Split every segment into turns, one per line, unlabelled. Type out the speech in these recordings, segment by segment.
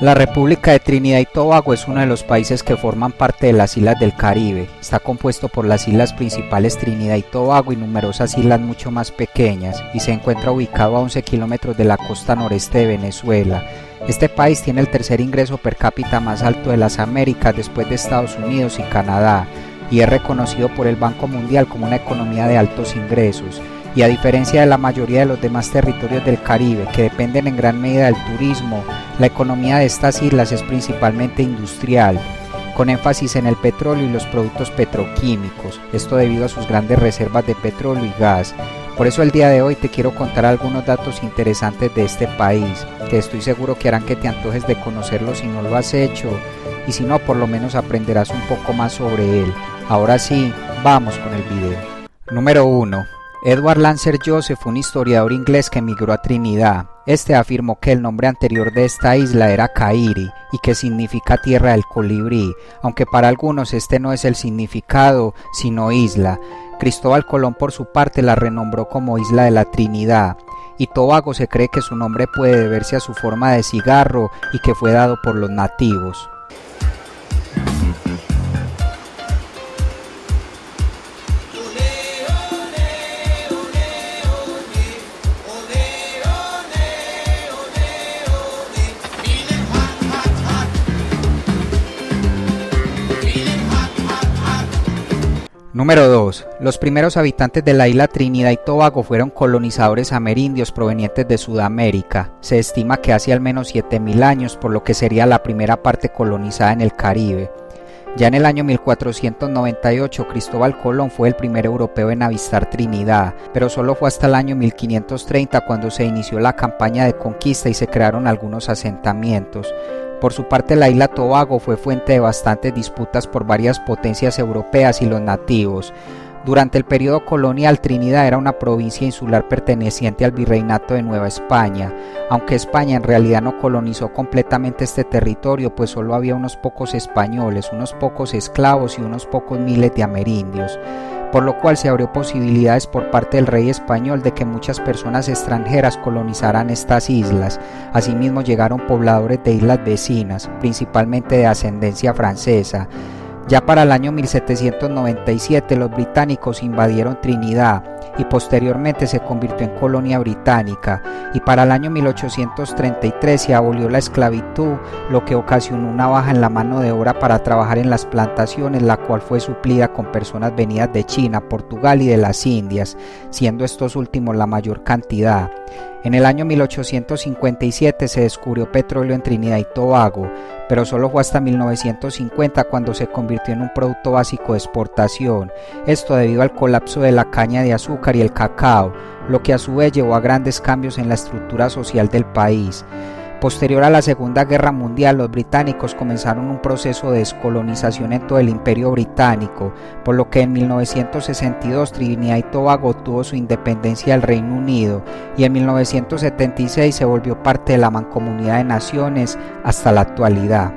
La República de Trinidad y Tobago es uno de los países que forman parte de las islas del Caribe. Está compuesto por las islas principales Trinidad y Tobago y numerosas islas mucho más pequeñas, y se encuentra ubicado a 11 kilómetros de la costa noreste de Venezuela. Este país tiene el tercer ingreso per cápita más alto de las Américas después de Estados Unidos y Canadá, y es reconocido por el Banco Mundial como una economía de altos ingresos. Y a diferencia de la mayoría de los demás territorios del Caribe, que dependen en gran medida del turismo, la economía de estas islas es principalmente industrial, con énfasis en el petróleo y los productos petroquímicos, esto debido a sus grandes reservas de petróleo y gas. Por eso el día de hoy te quiero contar algunos datos interesantes de este país, que estoy seguro que harán que te antojes de conocerlo si no lo has hecho, y si no, por lo menos aprenderás un poco más sobre él. Ahora sí, vamos con el video. Número 1. Edward Lancer Joseph fue un historiador inglés que emigró a Trinidad. Este afirmó que el nombre anterior de esta isla era Cairi y que significa tierra del colibrí, aunque para algunos este no es el significado, sino isla. Cristóbal Colón por su parte la renombró como Isla de la Trinidad, y Tobago se cree que su nombre puede deberse a su forma de cigarro y que fue dado por los nativos. Número 2. Los primeros habitantes de la isla Trinidad y Tobago fueron colonizadores amerindios provenientes de Sudamérica. Se estima que hace al menos 7000 años, por lo que sería la primera parte colonizada en el Caribe. Ya en el año 1498 Cristóbal Colón fue el primer europeo en avistar Trinidad, pero solo fue hasta el año 1530 cuando se inició la campaña de conquista y se crearon algunos asentamientos. Por su parte, la isla Tobago fue fuente de bastantes disputas por varias potencias europeas y los nativos. Durante el periodo colonial, Trinidad era una provincia insular perteneciente al Virreinato de Nueva España, aunque España en realidad no colonizó completamente este territorio, pues solo había unos pocos españoles, unos pocos esclavos y unos pocos miles de amerindios, por lo cual se abrió posibilidades por parte del rey español de que muchas personas extranjeras colonizaran estas islas. Asimismo llegaron pobladores de islas vecinas, principalmente de ascendencia francesa. Ya para el año 1797 los británicos invadieron Trinidad y posteriormente se convirtió en colonia británica, y para el año 1833 se abolió la esclavitud, lo que ocasionó una baja en la mano de obra para trabajar en las plantaciones, la cual fue suplida con personas venidas de China, Portugal y de las Indias, siendo estos últimos la mayor cantidad. En el año 1857 se descubrió petróleo en Trinidad y Tobago, pero solo fue hasta 1950 cuando se convirtió en un producto básico de exportación, esto debido al colapso de la caña de azúcar y el cacao, lo que a su vez llevó a grandes cambios en la estructura social del país. Posterior a la Segunda Guerra Mundial, los británicos comenzaron un proceso de descolonización en todo el Imperio Británico, por lo que en 1962 Trinidad y Tobago obtuvo su independencia del Reino Unido, y en 1976 se volvió parte de la Mancomunidad de Naciones hasta la actualidad.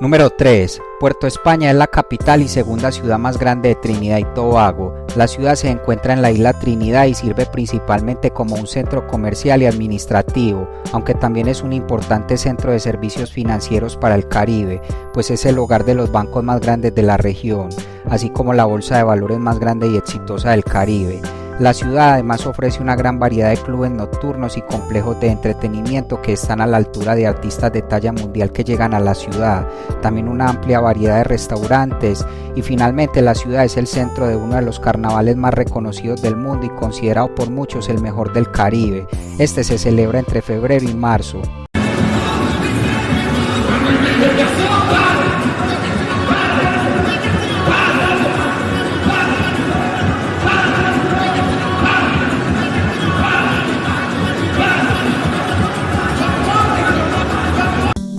Número 3. Puerto España es la capital y segunda ciudad más grande de Trinidad y Tobago. La ciudad se encuentra en la isla Trinidad y sirve principalmente como un centro comercial y administrativo, aunque también es un importante centro de servicios financieros para el Caribe, pues es el hogar de los bancos más grandes de la región, así como la bolsa de valores más grande y exitosa del Caribe. La ciudad además ofrece una gran variedad de clubes nocturnos y complejos de entretenimiento que están a la altura de artistas de talla mundial que llegan a la ciudad, también una amplia variedad de restaurantes, y finalmente la ciudad es el centro de uno de los carnavales más reconocidos del mundo y considerado por muchos el mejor del Caribe. Este se celebra entre febrero y marzo.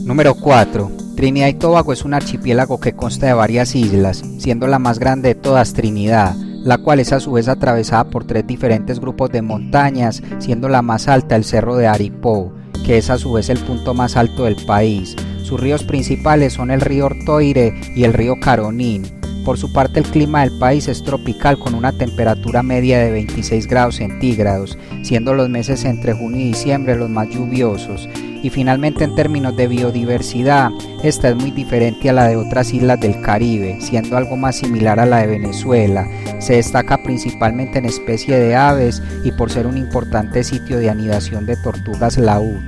Número 4. Trinidad y Tobago es un archipiélago que consta de varias islas, siendo la más grande de todas Trinidad, la cual es a su vez atravesada por 3 diferentes grupos de montañas, siendo la más alta el Cerro de Aripó, que es a su vez el punto más alto del país. Sus ríos principales son el río Ortoire y el río Caronín. Por su parte, el clima del país es tropical con una temperatura media de 26 grados centígrados, siendo los meses entre junio y diciembre los más lluviosos. Y finalmente, en términos de biodiversidad, esta es muy diferente a la de otras islas del Caribe, siendo algo más similar a la de Venezuela. Se destaca principalmente en especie de aves y por ser un importante sitio de anidación de tortugas laúd.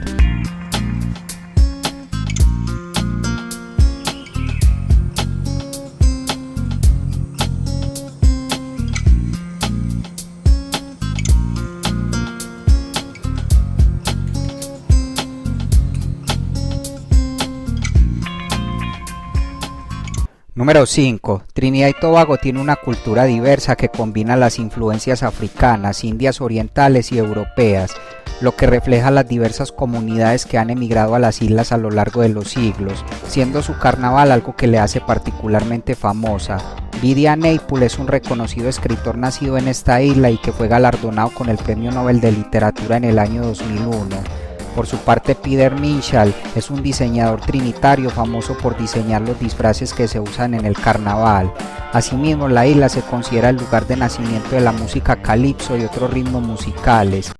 Número 5. Trinidad y Tobago tiene una cultura diversa que combina las influencias africanas, indias orientales y europeas, lo que refleja las diversas comunidades que han emigrado a las islas a lo largo de los siglos, siendo su carnaval algo que le hace particularmente famosa. Vidia Neighpool es un reconocido escritor nacido en esta isla y que fue galardonado con el Premio Nobel de Literatura en el año 2001. Por su parte, Peter Minshall es un diseñador trinitario famoso por diseñar los disfraces que se usan en el carnaval. Asimismo, la isla se considera el lugar de nacimiento de la música calipso y otros ritmos musicales,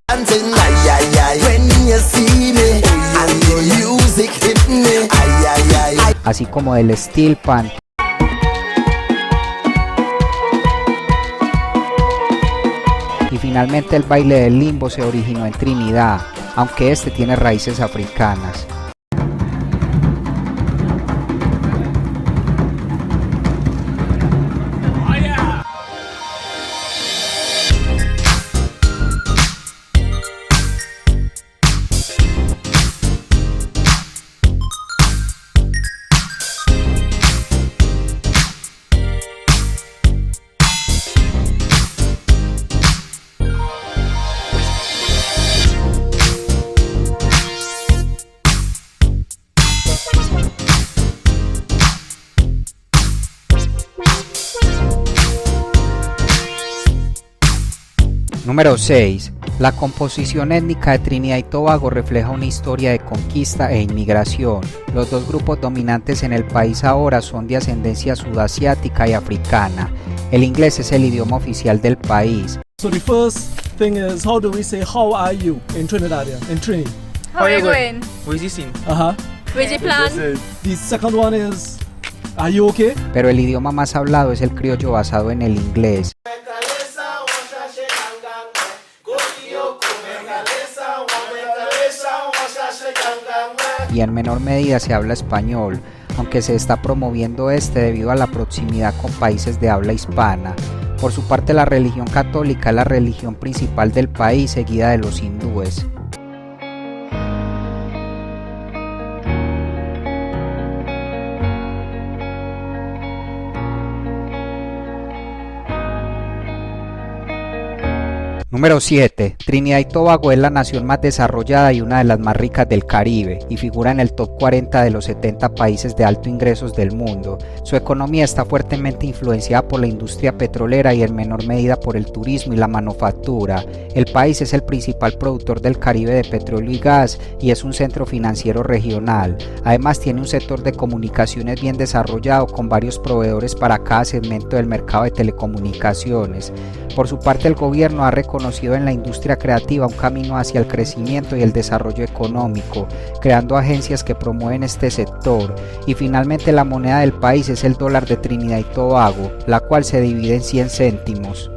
así como del steel pan. Y finalmente, el baile del limbo se originó en Trinidad, aunque este tiene raíces africanas. Número 6. La composición étnica de Trinidad y Tobago refleja una historia de conquista e inmigración. Los dos grupos dominantes en el país ahora son de ascendencia sudasiática y africana. El inglés es el idioma oficial del país.
So the first thing is, how do we say how are you in Trinidad, in Trini?
How are you going?
Where's
your plan?
The second one is, are you okay?
Pero el idioma más hablado es el criollo basado en el inglés. Y en menor medida se habla español, aunque se está promoviendo este debido a la proximidad con países de habla hispana. Por su parte, la religión católica es la religión principal del país, seguida de los hindúes. Número 7. Trinidad y Tobago es la nación más desarrollada y una de las más ricas del Caribe, y figura en el top 40 de los 70 países de alto ingresos del mundo. Su economía está fuertemente influenciada por la industria petrolera y en menor medida por el turismo y la manufactura. El país es el principal productor del Caribe de petróleo y gas y es un centro financiero regional. Además, tiene un sector de comunicaciones bien desarrollado con varios proveedores para cada segmento del mercado de telecomunicaciones. Por su parte, el gobierno ha reconocido en la industria creativa un camino hacia el crecimiento y el desarrollo económico, creando agencias que promueven este sector. Y finalmente, la moneda del país es el dólar de Trinidad y Tobago, la cual se divide en 100 céntimos.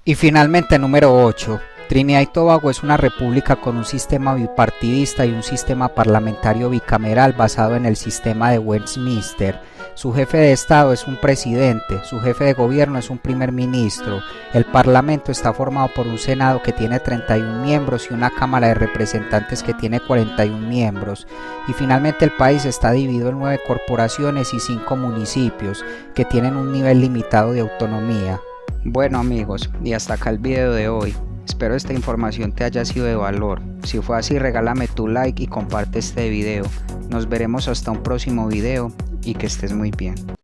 Y finalmente, número 8. Trinidad y Tobago es una república con un sistema bipartidista y un sistema parlamentario bicameral basado en el sistema de Westminster. Su jefe de Estado es un presidente, su jefe de gobierno es un primer ministro, el parlamento está formado por un senado que tiene 31 miembros y una cámara de representantes que tiene 41 miembros, y finalmente el país está dividido en 9 corporaciones y 5 municipios que tienen un nivel limitado de autonomía. Bueno amigos, y hasta acá el video de hoy. Espero esta información te haya sido de valor. Si fue así, regálame tu like y comparte este video. Nos veremos hasta un próximo video y que estés muy bien.